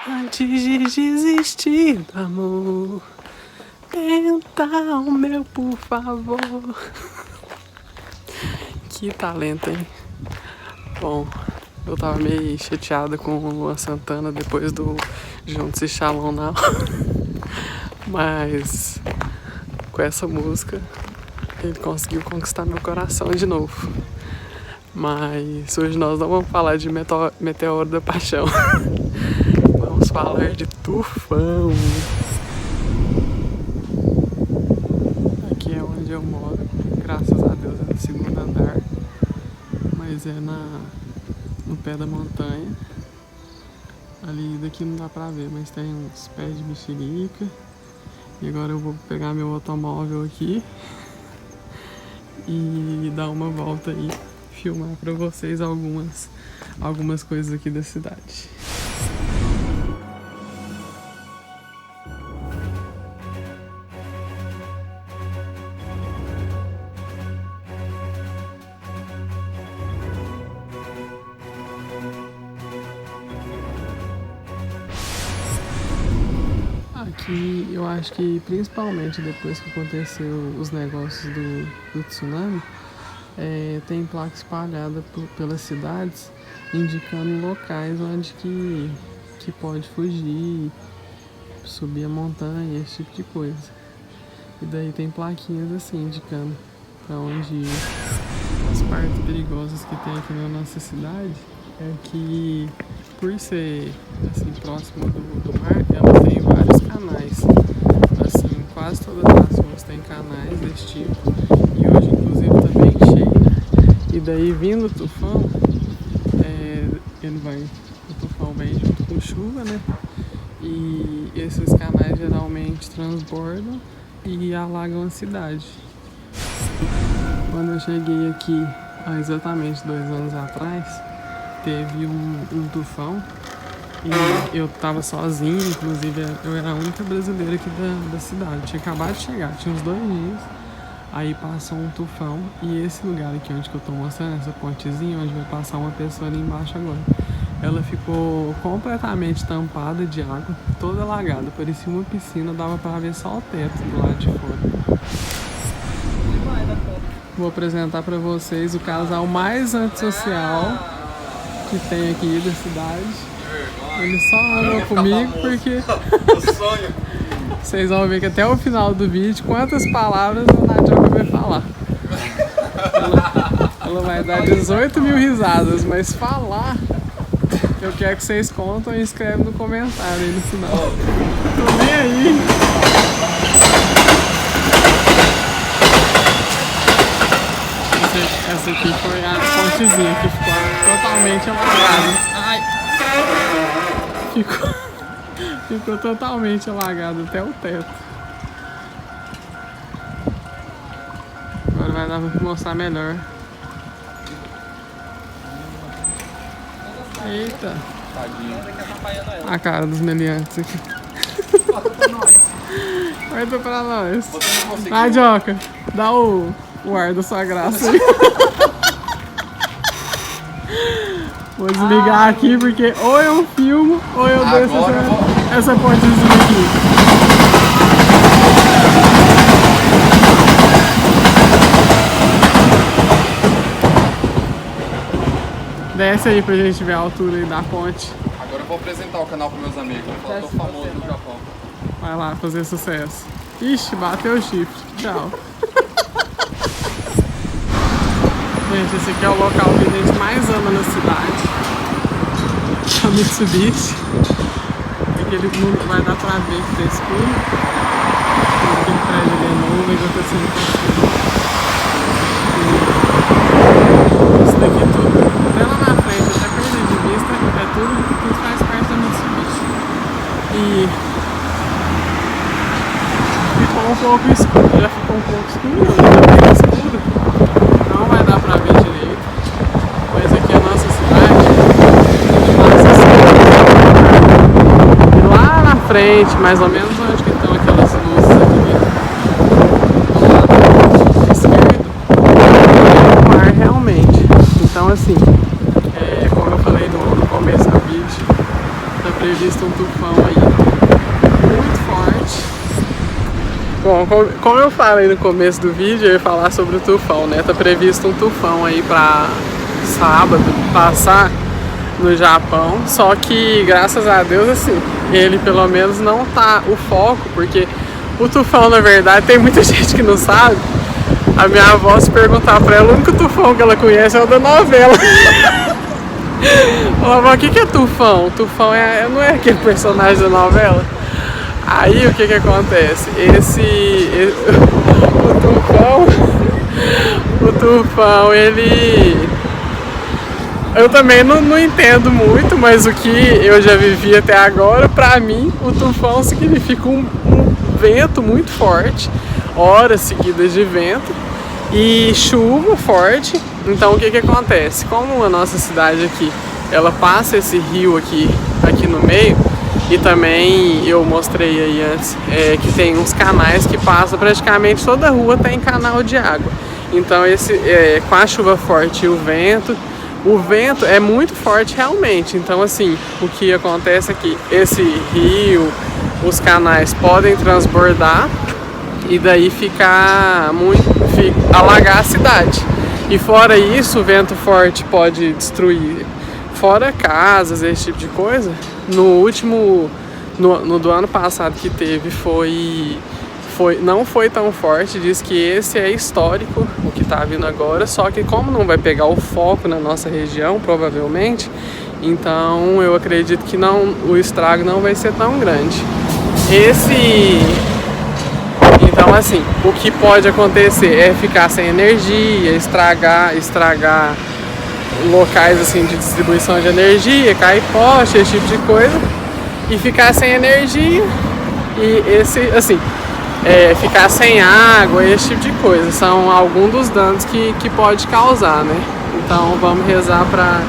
Antes de desistir do amor, tenta o meu, por favor. Que talento, hein? Bom, eu tava meio chateada com o Luan Santana depois do Juntos e Shalom Now. Mas com essa música ele conseguiu conquistar meu coração de novo. Mas hoje nós não vamos falar de Meteoro da Paixão. Vamos falar de Tufão. Aqui é onde eu moro. Graças a Deus é no segundo andar. Mas é no pé da montanha. Ali daqui não dá pra ver, mas tem uns pés de mexerica. E agora eu vou pegar meu automóvel aqui e dar uma volta aí, filmar pra vocês algumas coisas aqui da cidade. Aqui eu acho que principalmente depois que aconteceu os negócios do tsunami, tem placa espalhada pelas cidades indicando locais onde que pode fugir, subir a montanha, esse tipo de coisa. E daí tem plaquinhas assim indicando para onde ir. As partes perigosas que tem aqui na nossa cidade é que, por ser assim próximo do mar, ela tem vários canais. Assim, quase todas as ruas têm canais desse tipo. E hoje inclusive tá bem cheio. E daí vindo o tufão, o tufão vem junto com chuva, né? E esses canais geralmente transbordam e alagam a cidade. Quando eu cheguei aqui há exatamente 2 anos atrás, teve um tufão e eu tava sozinho, inclusive eu era a única brasileira aqui da cidade. Tinha acabado de chegar, tinha uns 2 dias, aí passou um tufão e esse lugar aqui onde que eu tô mostrando, essa pontezinha onde vai passar uma pessoa ali embaixo agora, ela ficou completamente tampada de água, toda alagada, parecia uma piscina, dava pra ver só o teto do lado de fora. Vou apresentar pra vocês o casal mais antissocial que tem aqui da cidade. Eles só andam comigo porque vocês vão ver que até o final do vídeo quantas palavras a Nadioca vai falar. Ela vai dar 18 mil risadas, mas falar eu quero que vocês contam e escrevem no comentário aí no final. Tô nem aí. Essa aqui foi a pontezinha que ficou totalmente alagada. Ai! Ficou totalmente alagado até o teto. Agora vai dar pra mostrar melhor. Eita! A cara dos meliantes aqui. Corta pra nós. Nadioca, dá o ar da sua graça aí. Vou desligar aqui porque ou eu filmo ou eu desço essa pontezinha aqui. Desce aí pra gente ver a altura aí da ponte. Agora eu vou apresentar o canal pros meus amigos. Eu tô famoso no Japão. Vai lá fazer sucesso. Ixi, bateu o chifre. Tchau. Gente, esse aqui é o local que a gente mais ama na cidade. A Mitsubishi. Aquele mundo vai dar pra ver que tá escuro. Aquele prédio ali é novo, ainda tá sendo construído. Isso daqui é tudo, até lá na frente, até perder de vista, é tudo faz parte da Mitsubishi. E ficou um pouco escuro, já ficou um pouco escuro, já tá escuro. Não vai dar pra ver direito, mas aqui é a nossa cidade, e lá na frente, mais ou menos onde que estão aquelas luzes aqui, do lado esquerdo, é o mar realmente. Então assim, como eu falei no começo do vídeo, tá previsto previsto um tufão aí muito forte. Bom, como eu falei no começo do vídeo, eu ia falar sobre o tufão, né? Tá previsto um tufão aí pra sábado passar no Japão, só que graças a Deus, assim, ele pelo menos não tá o foco, porque o tufão, na verdade, tem muita gente que não sabe. A minha avó, se perguntar pra ela, o único tufão que ela conhece é o da novela. Falava, o que é tufão? Tufão não é aquele personagem da novela? Aí o que acontece? O tufão, ele... Eu também não entendo muito, mas o que eu já vivi até agora, pra mim, o tufão significa um vento muito forte, horas seguidas de vento e chuva forte. Então o que acontece? Como a nossa cidade aqui, ela passa esse rio aqui no meio, e também eu mostrei aí antes que tem uns canais que passam praticamente toda a rua, tem canal de água. Então com a chuva forte e o vento é muito forte realmente. Então assim, o que acontece é que esse rio, os canais podem transbordar e daí alagar a cidade. E fora isso, o vento forte pode destruir, fora casas, esse tipo de coisa. No do ano passado que teve não foi tão forte. Diz que esse é histórico, o que tá vindo agora, só que como não vai pegar o foco na nossa região, provavelmente, então eu acredito que o estrago não vai ser tão grande. Então assim, o que pode acontecer é ficar sem energia, estragar locais assim de distribuição de energia, cair poste, esse tipo de coisa, e ficar sem energia e ficar sem água, esse tipo de coisa. São alguns dos danos que pode causar, né? Então vamos rezar para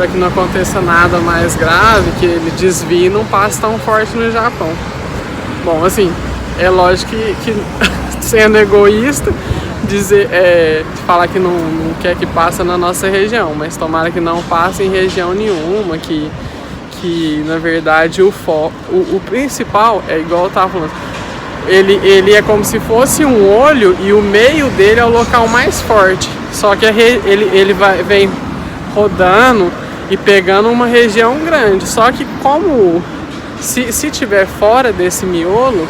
que não aconteça nada mais grave, que ele desvie e não passe tão forte no Japão. Bom, assim, é lógico que sendo egoísta, falar que não quer que passe na nossa região, mas tomara que não passe em região nenhuma, que na verdade o principal é igual eu tava falando, ele é como se fosse um olho e o meio dele é o local mais forte, só que ele vem rodando e pegando uma região grande, só que como se tiver fora desse miolo,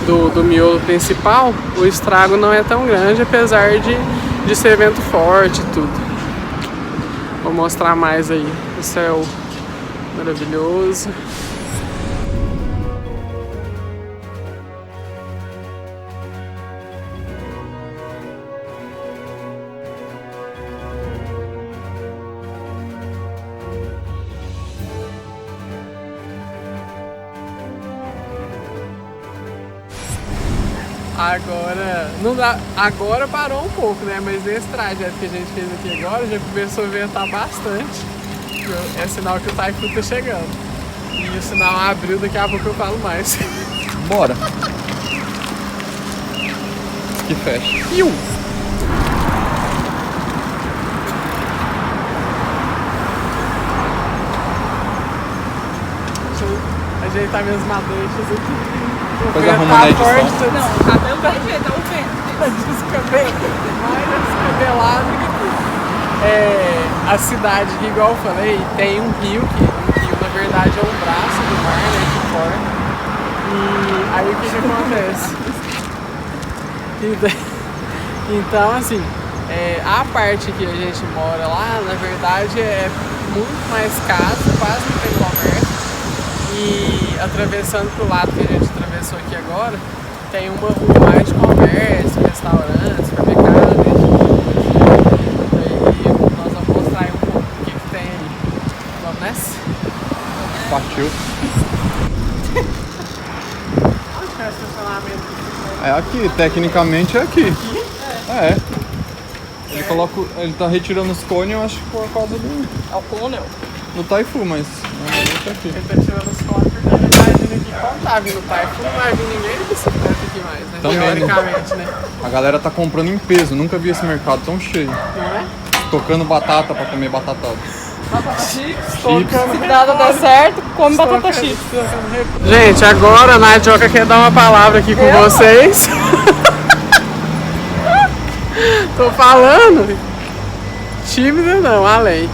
do miolo principal, o estrago não é tão grande, apesar de ser vento forte e tudo. Vou mostrar mais aí o céu maravilhoso. Agora parou um pouco, né? Mas nesse trajeto que a gente fez aqui agora já começou a ventar bastante. É sinal que o Taifu tá chegando. E o sinal abriu, daqui a pouco eu falo mais. Bora. Que fecha. Piu! Deixa eu ajeitar minhas madeixas aqui. Depois arruma na edição. Não, tá também jeito, é o vento. Mais descabelado que tudo. A cidade, que igual eu falei, tem um rio que na verdade é um braço do mar, né, que corta. E aí o que acontece? Então assim, a parte que a gente mora lá, na verdade é muito mais casa, quase não tem comércio. E atravessando pro lado que a gente atravessou aqui agora, tem uma rua mais de comércio, restaurantes, supermercado, e nós vamos mostrar aí um pouco o que tem aí. Vamos nessa? Partiu. Onde que é o estacionamento? É aqui, tecnicamente é aqui. É. Ele tá retirando os cones, eu acho que por causa do... É o cone, do Taifu, mas normalmente é aqui. Ele tá tirando os cones porque ele vai vindo aqui. Como tá vindo o Taifu, não vai vir ninguém de bicicleta aqui mais, né? Também, teoricamente, né? A galera tá comprando em peso, nunca vi esse mercado tão cheio. Não é? Tocando batata pra comer batatada. Se nada der certo, come batata chips. Gente, agora a Nadioca quer dar uma palavra aqui com vocês. Tô falando. Tímida não, além.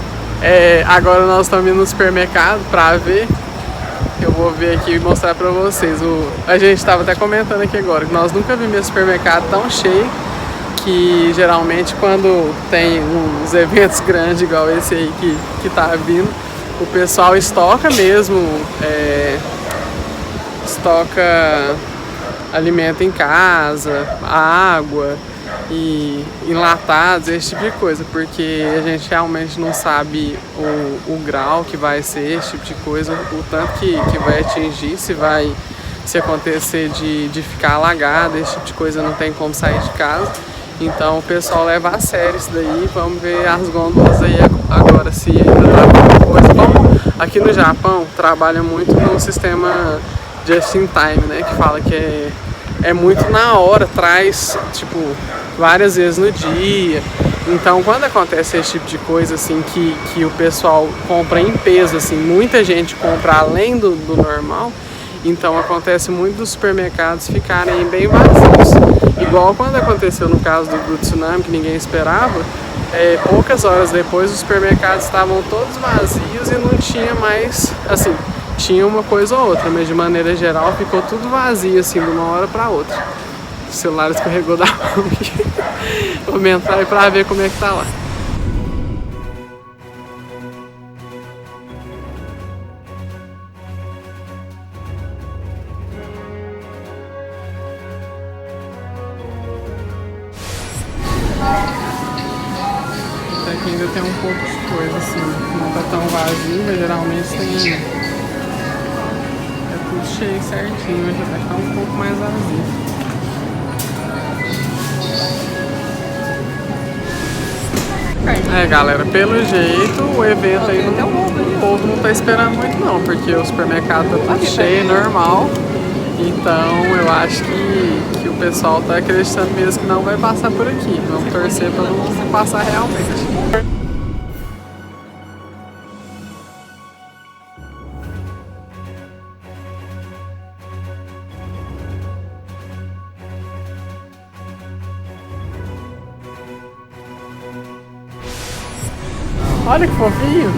Agora nós estamos indo no supermercado pra ver. Eu vou ver aqui e mostrar pra vocês. A gente estava até comentando aqui agora que nós nunca vimos esse supermercado tão cheio. Que geralmente quando tem uns eventos grandes igual esse aí que tá vindo, o pessoal estoca mesmo, estoca alimento em casa, água e enlatados, esse tipo de coisa, porque a gente realmente não sabe o grau que vai ser esse tipo de coisa, o tanto que vai atingir, se acontecer de ficar alagado, esse tipo de coisa não tem como sair de casa. Então o pessoal leva a sério isso daí. Vamos ver as gôndolas aí agora se ainda tá alguma coisa. Como aqui no Japão trabalha muito no sistema just in time, né? Que fala que é muito na hora, traz tipo várias vezes no dia. Então quando acontece esse tipo de coisa assim que o pessoal compra em peso, assim, muita gente compra além do normal. Então acontece muito dos supermercados ficarem bem vazios. Igual quando aconteceu no caso do tsunami, que ninguém esperava, poucas horas depois os supermercados estavam todos vazios e não tinha mais, assim, tinha uma coisa ou outra, mas de maneira geral ficou tudo vazio, assim, de uma hora para outra. O celular escorregou da mão aqui. Vou entrar aí pra ver como é que tá lá. Aqui ainda tem um pouco de coisa, assim, não tá tão vazio, mas geralmente tem. É tudo cheio certinho, mas já vai ficar um pouco mais vazio. Galera, pelo jeito o evento aí o povo não tá esperando muito não, porque o supermercado tá tudo cheio, normal. Então eu acho que o pessoal tá acreditando mesmo que não vai passar por aqui. Vamos torcer pra não passar realmente. Olha que fofinho!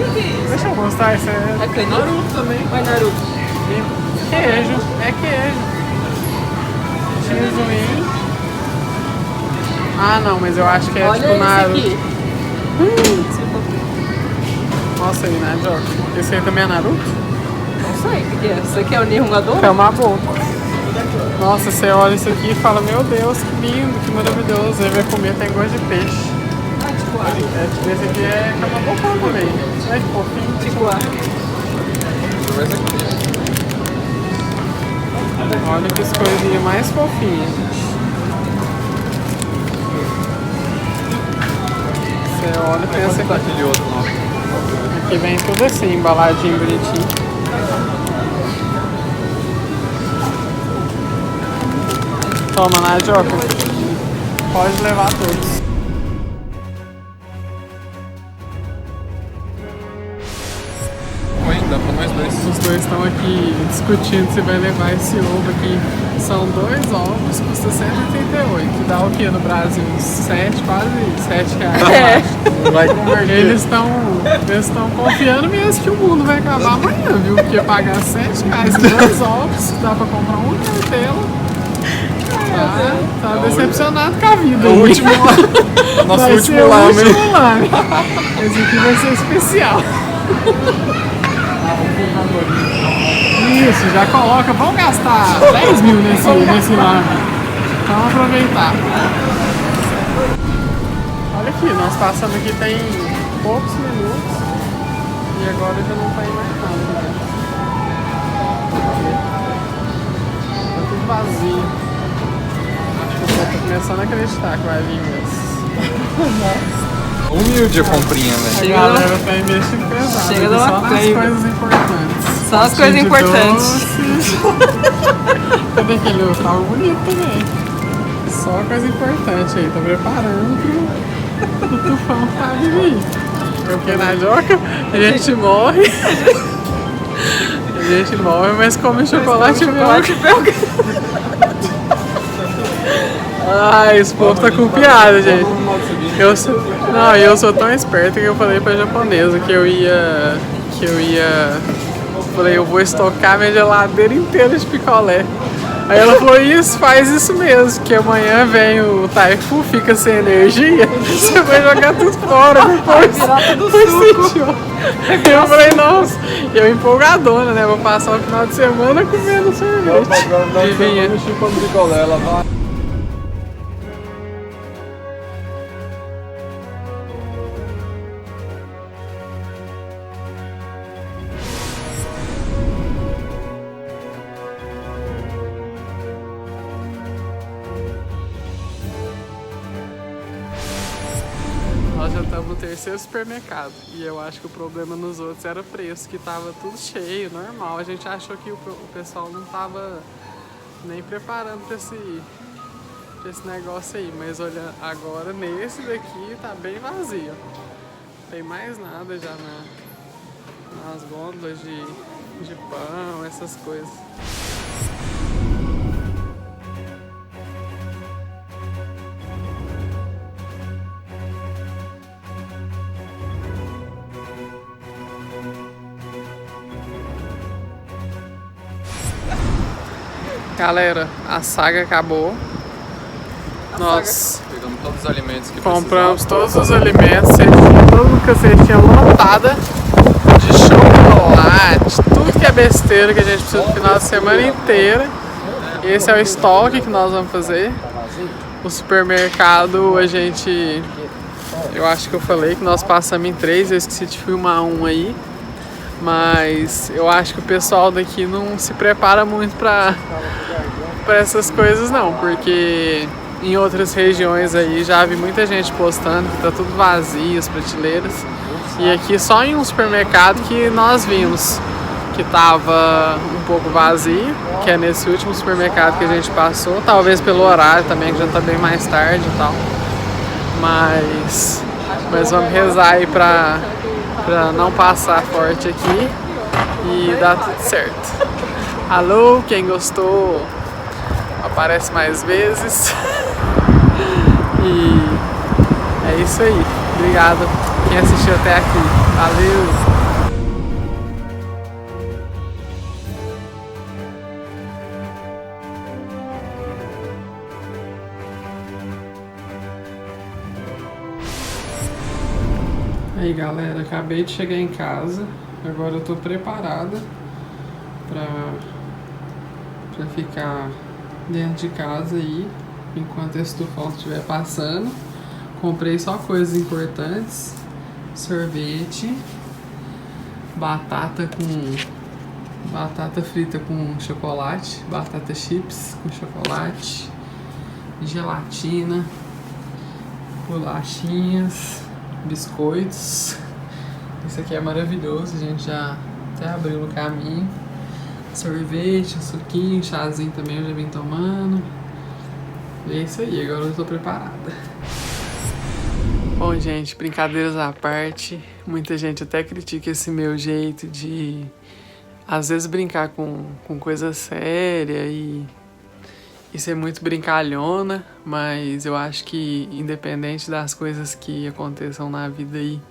Deixa eu mostrar, isso é canino? Naruto também. Vai, Naruto. Queijo, é queijo. Chizuin. Ah não, mas eu acho que é Olha tipo esse Naruto. aqui. Nossa aí, né, Joca? Esse aí também é Naruto? Não sei o que é. Isso aqui é o Nihongador? É uma boca. Nossa, você olha isso aqui e fala, meu Deus, que lindo, que maravilhoso. Ele vai comer, tem gosto de peixe. Esse aqui é camabocão também. É que fofinho. Ticuá. Olha que coisinha mais fofinha. Você olha e pensa que aquele outro lá. aqui vem tudo assim, embaladinho, bonitinho. Toma, Nadioca. Pode levar todos. Dá pra nós dois. Os dois estão aqui discutindo se vai levar esse ovo aqui. São 2 ovos, custa R$188. Que dá o que no Brasil? Uns 7, quase R$7. Vai converter. Eles estão confiando mesmo que o mundo vai acabar amanhã, viu? Porque pagar R$7 em 2 ovos, dá pra comprar uma cartela. Tá decepcionado com a vida. O último nosso vai último ser o lame. último lame. Esse aqui vai ser especial. Isso, já coloca. Vamos gastar 10 mil nesse lame. Vamos aproveitar. Olha aqui, nós passamos aqui tem poucos minutos e agora já não tem mais nada. Né? Tá tudo vazio. Acho que o povo tá começando a acreditar que vai vir mesmo. Humilde a comprinha, velho. A galera tá investindo pesado. Chega Só da nas maconha. coisas importantes. Só as coisas Gente importantes. doce. Cadê aquele outro? Tava bonito também. Só coisa importante aí. Tô preparando pro tufão que tá vindo aí. Porque na Joca a gente morre. A gente morre, mas come chocolate belga. Ai, esse povo tá com piada, gente. Eu sou tão esperto que eu falei pra japonesa que eu ia. Falei, eu vou estocar minha geladeira inteira de picolé. Aí ela falou, isso, faz isso mesmo, que amanhã vem o Taifu, fica sem energia, você vai jogar tudo fora depois. Virar tudo suco. Eu falei, nossa, eu empolgadona, né? Vou passar o final de semana comendo sorvete. Adivinha? Chupando picolé, ela vai. Nós já estamos no terceiro supermercado e eu acho que o problema nos outros era o preço, que tava tudo cheio, normal. A gente achou que o pessoal não tava nem preparando pra esse negócio aí, mas olha, agora nesse daqui tá bem vazio. Não tem mais nada já nas gôndolas de pão, essas coisas. Galera, a saga acabou. Nós Pegamos todos os alimentos que compramos todos os alimentos, toda a cestinha lotada de chocolate, tudo que é besteira que a gente precisa no final de semana inteira. Esse é o estoque que nós vamos fazer. O supermercado eu acho que eu falei que nós passamos em 3, eu esqueci de filmar um aí. Mas eu acho que o pessoal daqui não se prepara muito para essas coisas não, porque em outras regiões aí já vi muita gente postando que tá tudo vazio, as prateleiras. E aqui só em um supermercado que nós vimos que tava um pouco vazio, que é nesse último supermercado que a gente passou, talvez pelo horário também, que já tá bem mais tarde e tal. Mas vamos rezar aí pra não passar forte aqui e dar tudo certo. Alô, quem gostou, aparece mais vezes. E é isso aí. Obrigado quem assistiu até aqui. Valeu! Aí galera, acabei de chegar em casa, agora eu tô preparada pra ficar dentro de casa aí, enquanto esse tufão estiver passando. Comprei só coisas importantes, sorvete, batata frita com chocolate, batata chips com chocolate, gelatina, bolachinhas, biscoitos. Esse aqui é maravilhoso, a gente já até abriu no caminho. Sorvete, suquinho, chazinho também eu já vim tomando. E é isso aí, agora eu tô preparada. Bom, gente, brincadeiras à parte, muita gente até critica esse meu jeito de às vezes brincar com coisa séria e ser muito brincalhona, mas eu acho que independente das coisas que aconteçam na vida aí,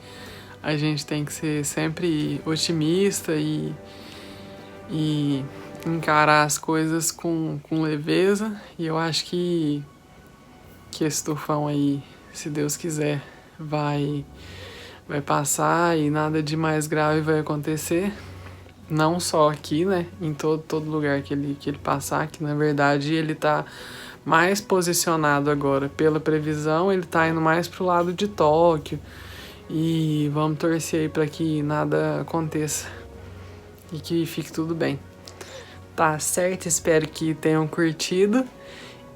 a gente tem que ser sempre otimista e encarar as coisas com leveza. E eu acho que esse tufão aí, se Deus quiser, vai passar e nada de mais grave vai acontecer. Não só aqui, né? Em todo lugar que ele passar, que na verdade ele tá mais posicionado agora. Pela previsão, ele tá indo mais pro lado de Tóquio. E vamos torcer aí pra que nada aconteça e que fique tudo bem. Tá certo? Espero que tenham curtido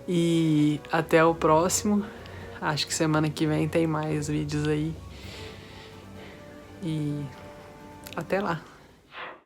e até o próximo. Acho que semana que vem tem mais vídeos aí. E até lá!